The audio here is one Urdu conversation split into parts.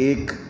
1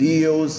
DEOs,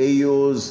AEOs,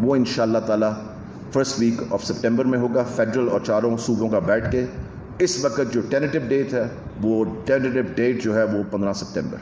وہ انشاءاللہ تعالی فرسٹ ویک آف سپٹمبر میں ہوگا، فیڈرل اور چاروں صوبوں کا بیٹھ کے. اس وقت جو ٹینٹیو ڈیٹ ہے وہ ٹینٹیو ڈیٹ جو ہے وہ 15 سپٹمبر.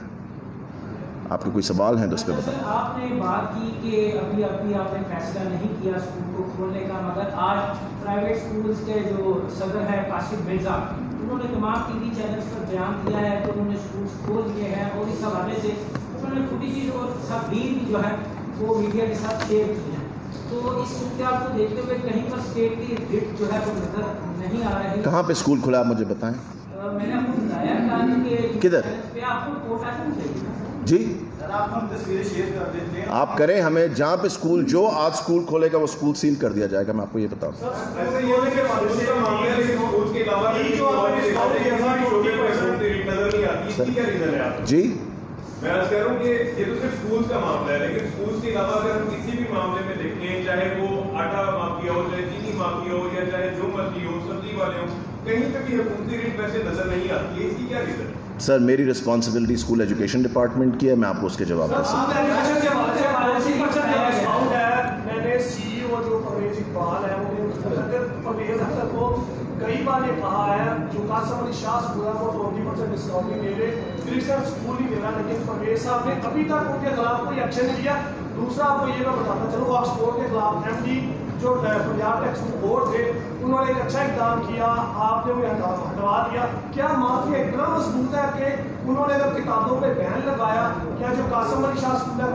آپ کے کوئی سوال ہیں تو اس پہ بتائیں. آپ نے بات کی کہ ابھی آپ نے فیصلہ نہیں کیا اسکول کو کھولنے کا، مگر آج پرائیویٹ اسکولز کے جو صدر ہے قاسم مرزا، انہوں نے تمام ٹی وی چینلز پر بیان دیا ہے کہ انہوں نے اسکولز کھول دیے ہیں، اور اس حوالے سے انہوں نے فوٹیجز اور تصاویر بھی جو ہے وہ میڈیا کے ساتھ شیئر کی ہیں. تو اس صورتحال کو دیکھتے ہوئے کہیں پر اسٹیٹ کی رٹ جو ہے وہ نظر نہیں آ رہی. کہاں پہ اسکول کھلا آپ مجھے بتائیں. میں نے آپ کو بتایا کہ کدھر آپ کو کوٹا سے چاہیے جی آپ کریں. ہمیں جہاں پہ اسکول جو آج اسکول کھولے گا وہ اسکول سیل کر دیا جائے گا. میں آپ کو یہ بتاؤں جی میں کہہ رہا ہوں کہ یہ تو صرف اسکولس کا معاملہ ہے، لیکن اسکولس کے علاوہ اگر ہم کسی بھی معاملے میں دیکھیں، چاہے وہ آٹا مافیا ہو، چاہے چینی مافیا ہو، یا چاہے جو مرضی ہو، سبزی والے ہوں، کہیں پہ بھی حکومتی ریٹ ویسے نظر نہیں آتی ہے. اس کی کیا ریزن ہے؟ سر میری رسپانسبلٹی اسکول ایجوکیشن ڈپارٹمنٹ کی ہے، میں آپ کو اس کے جواب دے سکتا ہوں. میں نے سی ای او جو پرویز اقبال ہے پرویز اختر کو کئی بار یہ کہا ہے جو قاسم علی شاہ اسکول ہے وہ 20% ڈسکاؤنٹ نہیں لے رہے، کرسچن اسکول نہیں دے رہا، لیکن پرویز صاحب نے ابھی تک ان کے خلاف کوئی ایکشن نہیں لیا. دوسرا آپ کو یہ میں بتاتا چلوں، آکسفورڈ کے خلاف ایم ڈی جو پنجاب ٹیکس بورڈ تھے انہوں نے ایک اچھا اقدام کیا، آپ نے انہیں ہٹوا دیا. کیا مافیا اتنا مضبوط ہے کہ انہوں نے اگر کتابوں پہ بین لگایا، کیا جو قاسم علی شاہ اسکول ہے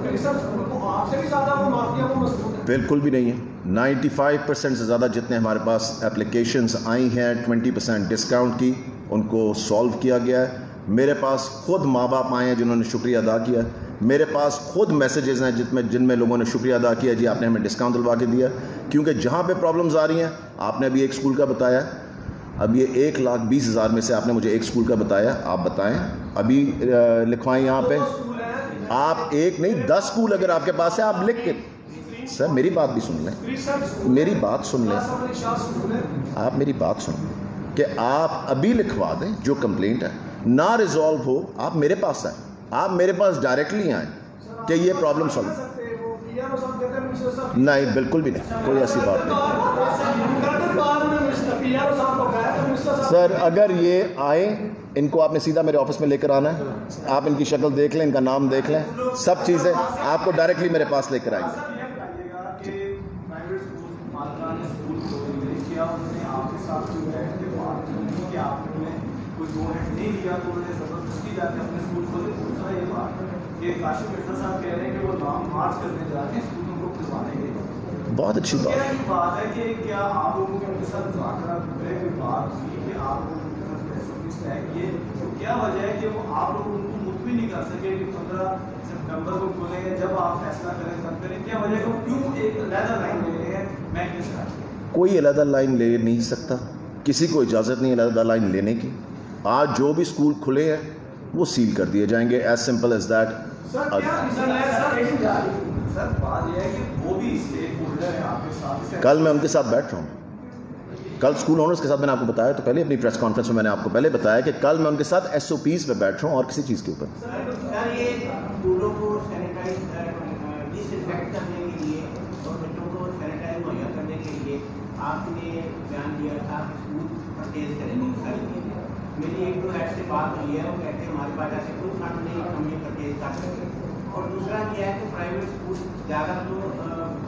کرسچن اسکول کو آپ سے بھی زیادہ وہ مافیا وہ مضبوط ہے؟ بالکل بھی نہیں ہے. 95% سے زیادہ جتنے ہمارے پاس اپلیکیشنز آئی ہیں 20% ڈسکاؤنٹ کی، ان کو سالو کیا گیا ہے. میرے پاس خود ماں باپ آئے ہیں جنہوں نے شکریہ ادا کیا. میرے پاس خود میسیجز ہیں جن میں لوگوں نے شکریہ ادا کیا، جی آپ نے ہمیں ڈسکاؤنٹ دلوا کے دیا. کیونکہ جہاں پہ پرابلمز آ رہی ہیں، آپ نے ابھی ایک اسکول کا بتایا، اب یہ 1,20,000 میں سے آپ نے مجھے ایک اسکول کا بتایا. آپ بتائیں ابھی لکھوائیں یہاں پہ. آپ ایک نہیں 10 اسکول اگر آپ کے پاس ہے آپ لکھ کے. سر میری بات بھی سن لیں، میری بات سن لیں، آپ میری بات سن لیں کہ آپ ابھی لکھوا دیں جو کمپلینٹ ہے، نہ ریزالو ہو آپ میرے پاس آئیں، آپ میرے پاس ڈائریکٹلی آئیں کہ یہ پرابلم سالو. نہیں بالکل بھی نہیں، کوئی ایسی بات نہیں. سر اگر یہ آئیں، ان کو آپ نے سیدھا میرے آفس میں لے کر آنا ہے. آپ ان کی شکل دیکھ لیں، ان کا نام دیکھ لیں، سب چیزیں آپ کو ڈائریکٹلی میرے پاس لے کر آئیں گے. بہت اچھی بات ہے کہ کیا آپ لوگوں کے ان کے ساتھ مذاکرات ہوئے، کوئی بات ہوئی کہ آپ لوگوں کے ساتھ پیسوں کی طے کیے، تو کیا وجہ ہے کہ وہ آپ لوگ ان کو مطمئن نہیں کر سکے کہ 15 سپٹمبر کو کھولیں گے، جب آپ فیصلہ کریں تب کریں؟ کیا وجہ ہے کہ وہ کیوں ایک علیحدہ لائن لے رہے ہیں؟ میں کس طرح کوئی علیحدہ لائن لے نہیں سکتا، کسی کو اجازت نہیں علیحدہ لائن لینے کی. آج جو بھی اسکول کھلے ہیں وہ سیل کر دیے جائیں گے، ایز سمپل ایز دیٹ. سر بات یہ ہے کہ وہ بھی اسٹیک ہولڈر ہے آپ کے ساتھ. کل میں ان کے ساتھ بیٹھ رہا ہوں، کل اسکول اونرز کے ساتھ میں نے آپ کو بتایا، تو پہلے اپنی پریس کانفرنس میں نے آپ کو پہلے بتایا کہ کل میں ان کے ساتھ SOPs پہ بیٹھ رہا ہوں اور کسی چیز کے اوپر. سر یہ اسکولوں کو سینیٹائز ڈس انفیکٹ کرنے کے لیے اور بچوں کو سینیٹائز مہیا کرنے کے لیے آپ نے بیان دیا تھا اسکول پرچیز کریں گے ساری چیزیں. میری 1-2 ہیڈ سے بات ہوئی ہے، وہ کہتے ہیں ہمارے پاس ایسے کوئی فنڈ نہیں ہم یہ پرچیز کر سکتے. اور دوسرا کیا ہے کہ پرائیویٹ اسکول زیادہ تو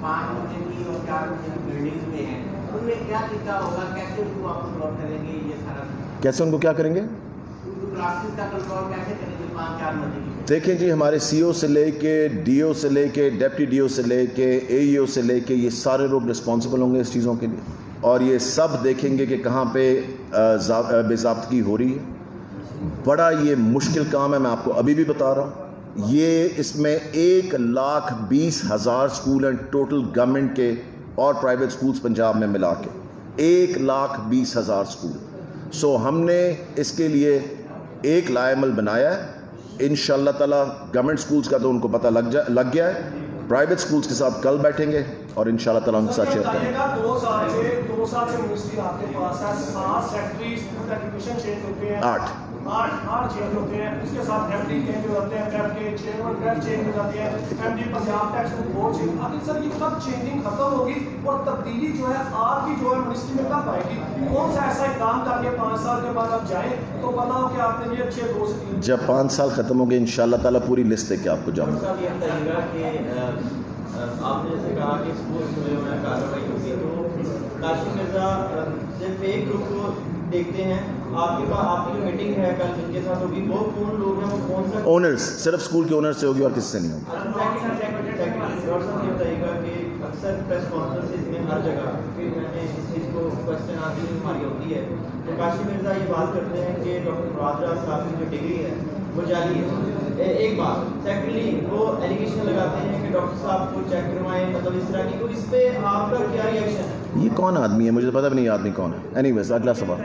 5 منزل کی اور 4 منزل بلڈنگز میں ہیں، ان میں کیا طریقہ ہوگا، کیسے ان کو آپ کنٹرول کریں گے؟ یہ سارا کیسے ان کو کیا کریں گے؟ کلاسز کا کنٹرول کیسے کریں گے 5-4 منزل کی؟ دیکھیں جی، ہمارے CO سے لے کے DO سے لے کے ڈپٹی DO سے لے کے AEO سے لے کے یہ سارے لوگ رسپانسبل ہوں گے اس چیزوں کے لیے، اور یہ سب دیکھیں گے کہ کہاں پہ بے ضابطگی ہو رہی ہے. بڑا یہ مشکل کام ہے، میں آپ کو ابھی بھی بتا رہا ہوں. یہ اس میں 1,20,000 اسکول ہیں ٹوٹل گورنمنٹ کے اور پرائیویٹ اسکولز پنجاب میں ملا کے 1,20,000 اسکول. سو ہم نے اس کے لیے ایک لائحہ عمل بنایا ہے. انشاءاللہ تعالیٰ گورنمنٹ اسکولز کا تو ان کو پتہ لگ گیا ہے، پرائیویٹ اسکولز کے ساتھ کل بیٹھیں گے اور انشاءاللہ تعالیٰ ان کے ساتھ شیئر کریں گے. 2 سال سے منسٹری آپ کے پاس ہے، 7 سیکٹری اسکول ایجوکیشن چینج ہوتے ہیں. 8 8 چینج ہوتے ہیں, اس کے ساتھ ایف ڈی چینج ہو جاتے ہیں, ایف کے چیئرمین چینج ہو جاتے ہیں, M D Punjab tax board change. آخر سر یہ کب چینجنگ ختم ہوگی اور تبدیلی جو ہے آپ کی جو ہے منسٹری میں کب آئے گی؟ کون سا ایسا اقدام کر کے 5 سال کے بعد آپ جائیں تو پتا ہو کہ آپ نے یہ اچھے 2 سے 3 جب 5 سال ختم ہو گئے انشاءاللہ تعالیٰ پوری لسٹ دے کے آپ کو جاؤں گا. آپ نے جیسے کہا کہ اسکول کھلے ہوئے ہیں, کارروائی ہوگی, تو کاشف مرزا صرف ایک گروپ کو دیکھتے ہیں. آپ کے پاس آپ کی جو میٹنگ ہے کل جن کے ساتھ ہوگی وہ کون لوگ ہیں, وہ کون سا اونرز, صرف اسکول کے اونر سے ہوگی اور کس سے نہیں ہوگی. یہ بتائیے گا کہ اکثر پریس کانفرنسز میں ہر جگہ پھر میں نے اس چیز کو کوشچن آتی ہماری ہوتی ہے تو کاشف مرزا یہ بات کرتے ہیں کہ ڈاکٹر مراد راز صاحب کی جو ڈگری ہے وہ جعلی ہے. ایک بات. سیکنڈلی وہ ایلیگیشن لگاتے ہیں کہ ڈاکٹر صاحب کو چیک کروائیں, مطلب اس طرح کی. تو اس پہ آپ کا کیا ریئیکشن ہے؟ یہ کون آدمی ہے مجھے پتہ بھی نہیں آدمی کون ہے. اینی ویز اگلا سوال.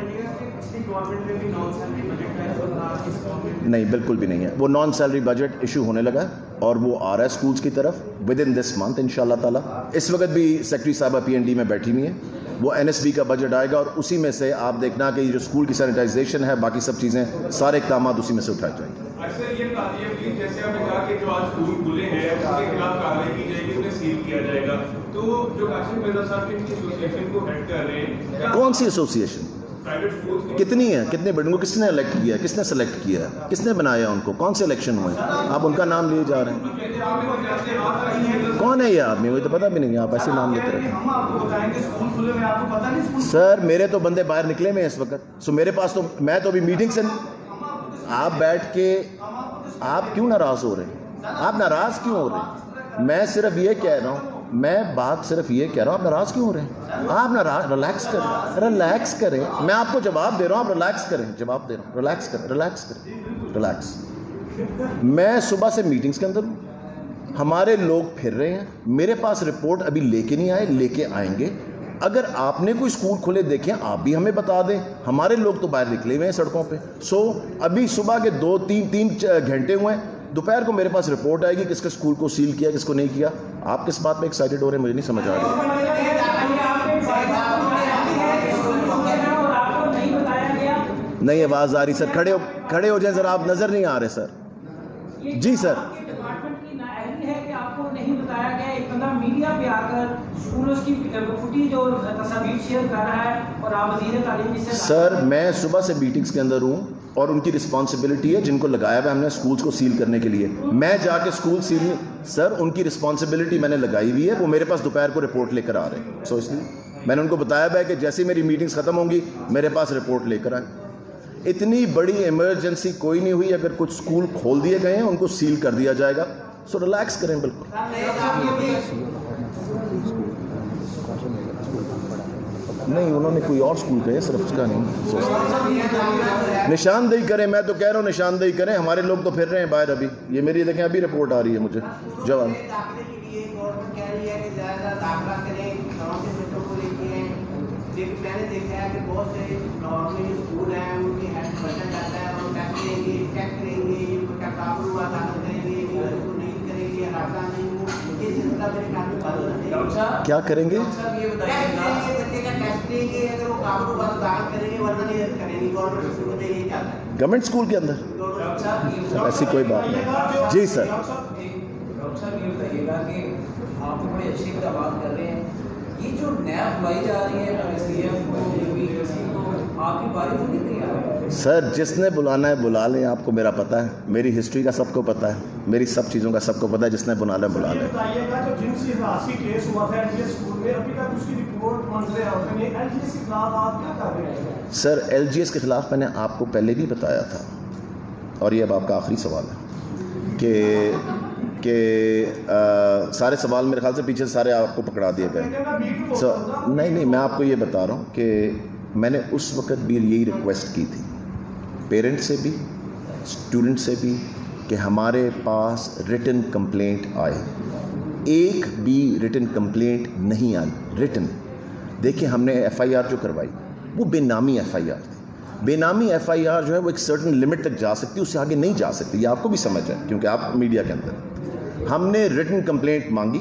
نہیں بالکل بھی نہیں ہے. وہ نان سیلری بجٹ ایشو ہونے لگا اور وہ آ رہا ہے اسکولس کی طرف ود ان دس منتھ انشاءاللہ تعالیٰ. اس وقت بھی سیکرٹری صاحبہ پی این ڈی میں بیٹھی ہوئی ہیں. وہ این ایس بی کا بجٹ آئے گا اور اسی میں سے آپ دیکھنا کہ یہ جو اسکول کی سینیٹائزیشن ہے باقی سب چیزیں سارے اقدامات اسی میں سے اٹھائے جائیں گے. اکثر یہ بتائیے پلیز, جیسے آپ نے کہا کہ جو آج اسکول کھلے ہیں اس کے خلاف کارروائی کی جائے گی, انہیں سیل کیا جائے گا, تو جو کاشف مرزا صاحب کی ایسوسیشن کو ہیڈ کر رہے ہیں, کون سی ایسوسیشن, پرائیویٹ اسکولز کتنی ہے, کتنے بڑوں کو کس نے الیکٹ کیا ہے, کس نے سلیکٹ کیا ہے, کس نے بنایا ان کو, کون سے الیکشن ہوئے, آپ ان کا نام لیے جا رہے ہیں. کون ہے یہ آدمی, مجھے تو پتہ بھی نہیں ہے, آپ ایسے نام لیتے رہے. ہم آپ کو بتائیں گے اسکول کھلے ہوئے, آپ کو پتہ نہیں اسکول. سر میرے تو بندے باہر نکلے ہوئے ہیں اس وقت, سو میرے پاس تو میں تو ابھی میٹنگ سے. آپ بیٹھ کے آپ کیوں ناراض ہو رہے ہیں, آپ ناراض کیوں ہو رہے ہیں؟ میں صرف یہ کہہ رہا ہوں, میں بات صرف یہ کہہ رہا ہوں, آپ ناراض کیوں ہو رہے ہیں؟ آپ ناراض, ریلیکس کریں, ریلیکس کریں. میں آپ کو جواب دے رہا ہوں, آپ ریلیکس کریں, جواب دے رہا ہوں, ریلیکس کریں, ریلیکس کریں, ریلیکس. میں صبح سے میٹنگز کے اندر ہوں, ہمارے لوگ پھر رہے ہیں, میرے پاس رپورٹ ابھی لے کے نہیں آئے, لے کے آئیں گے. اگر آپ نے کوئی اسکول کھلے دیکھیں آپ بھی ہمیں بتا دیں, ہمارے لوگ تو باہر نکلے ہوئے ہیں سڑکوں پہ. سو ابھی صبح کے 2-3 گھنٹے ہوئے ہیں, دوپہر کو میرے پاس رپورٹ آئے گی کس کے اسکول کو سیل کیا کس کو نہیں کیا. آپ کس بات میں ایکسائٹیڈ ہو رہے ہیں مجھے نہیں سمجھ آ رہی. نہیں آواز آ رہی سر, کھڑے ہو جائیں ذرا, آپ نظر نہیں آ رہے سر. جی سر. میڈیا پہ آ کر اسکولوں کی فوٹیج اور تصاویر شیئر کر رہا ہے اور آپ وزیر تعلیم سے. سر میں صبح سے میٹنگز کے اندر ہوں اور ان کی رسپانسبلٹی ہے, جن کو لگایا ہوا ہم نے اسکولس کو سیل کرنے کے لیے, میں جا کے اسکول سیل. سر ان کی رسپانسبلٹی میں نے لگائی ہوئی ہے, وہ میرے پاس دوپہر کو رپورٹ لے کر آ رہے ہیں. سو اس لیے میں نے ان کو بتایا ہوا ہے کہ جیسے میری میٹنگز ختم ہوں گی میرے پاس رپورٹ لے کر آئیں. اتنی بڑی ایمرجنسی کوئی نہیں ہوئی, اگر کچھ اسکول کھول دیے گئے ہیں ان کو سیل کر دیا جائے گا. سو ریلیکس کریں بالکل. نہیں انہوں نے کوئی اور اسکول کہے, صرف اس کا نہیں. نشاندہی کریں, میں تو کہہ رہا ہوں نشاندہی کریں, ہمارے لوگ تو پھر رہے ہیں باہر. ابھی یہ میری دیکھیں ابھی رپورٹ آ رہی ہے مجھے جواب. لیکن میں نے دیکھا ہے کہ بہت سے جو اسکول ہیں ان کی ہیڈ بچا جاتا ہے, اور ٹیسٹ کریں گے, چیک کریں گے, کیا قابل ہوا تعلق کریں گے, اس کو نہیں کریں گے, ہٹا نہیں ہو, یہ سلسلہ میرے خیال میں بند ہونا. کیا کریں گے؟ بچے کا ٹیسٹ لیں گے, اگر وہ قابل ہوا تو داخل کریں گے, ورنہ نہیں کریں گے. گورنمنٹ اسکول میں یہی چاہتا ہے. گورنمنٹ اسکول کے اندر ایسی کوئی بات نہیں. جی سر. ڈاکٹر صاحب یہ بتائیے گا کہ آپ بڑے اچھی بات کر رہے ہیں, یہ جو نیب بلائی جا رہی ہے سی ایم کو, آپ کی باری تو نہیں تیار ہے؟ سر جس نے بلانا ہے بلا لیں, آپ کو میرا پتہ ہے, میری ہسٹری کا سب کو پتہ ہے, میری سب چیزوں کا سب کو پتہ ہے, جس نے بلانا ہے بلا لیں. بتائیے گا جو جنسی ہراسگی کیس ہوا تھا ایل جی ایس اسکول میں, ابھی تک اس کی رپورٹ منظر عام نہیں. ایل جی ایس کے خلاف آپ کیا کر رہے ہیں؟ سر ایل جی ایس کے خلاف میں نے آپ کو پہلے بھی بتایا تھا, اور یہ اب آپ کا آخری سوال ہے کہ سارے سوال میرے خیال سے پیچھے سارے آپ کو پکڑا دیے گئے. نہیں میں آپ کو یہ بتا رہا ہوں کہ میں نے اس وقت بھی یہی ریکویسٹ کی تھی پیرنٹ سے بھی, اسٹوڈنٹ سے بھی, کہ ہمارے پاس ریٹن کمپلینٹ آئے. ایک بھی ریٹن کمپلینٹ نہیں آئی. ریٹن دیکھیں ہم نے ایف آئی آر جو کروائی وہ بے نامی ایف آئی آر تھی. بے نامی ایف آئی آر جو ہے وہ ایک سرٹن لمٹ تک جا سکتی ہے, اس سے آگے نہیں جا سکتی. یہ آپ کو بھی سمجھ ہے کیونکہ آپ میڈیا کے اندر. ہم نے ریٹن کمپلینٹ مانگی,